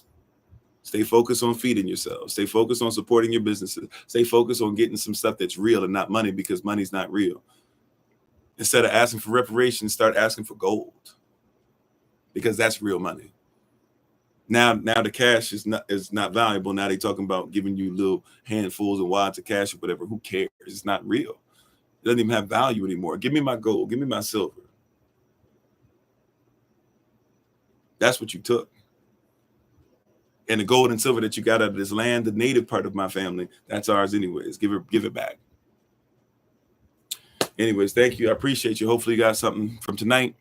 Stay focused on feeding yourself. Stay focused on supporting your businesses. Stay focused on getting some stuff that's real and not money, because money's not real. Instead of asking for reparations, start asking for gold, because that's real money. Now the cash is not valuable. Now they're talking about giving you little handfuls and wads of cash or whatever. Who cares? It's not real. It doesn't even have value anymore. Give me my gold. Give me my silver. That's what you took. And the gold and silver that you got out of this land, the native part of my family, that's ours anyways. Give it back. Anyways, thank you. I appreciate you. Hopefully you got something from tonight.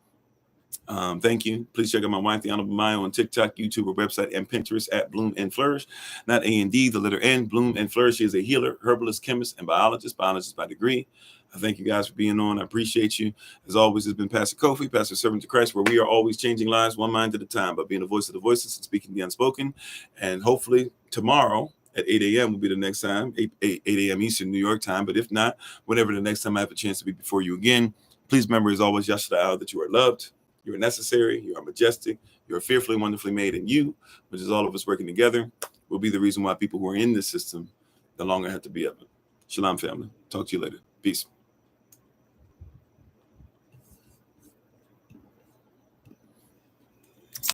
Thank you. Please check out my wife, the Honorable Maya, on TikTok, YouTube, or website, and Pinterest at Bloom and Flourish. Not A&D, the letter N, Bloom and Flourish. She is a healer, herbalist, chemist, and biologist by degree. I thank you guys for being on. I appreciate you. As always, it's been Pastor Kofi, Pastor Servant to Christ, where we are always changing lives one mind at a time by being the voice of the voiceless and speaking the unspoken. And hopefully tomorrow at 8 a.m. will be the next time, 8 a.m. Eastern New York time. But if not, whenever the next time I have a chance to be before you again, please remember, as always, Yasha'Allah, that you are loved, you are necessary, you are majestic, you are fearfully and wonderfully made, and you, which is all of us working together, will be the reason why people who are in this system no longer have to be of it. Shalom, family. Talk to you later. Peace.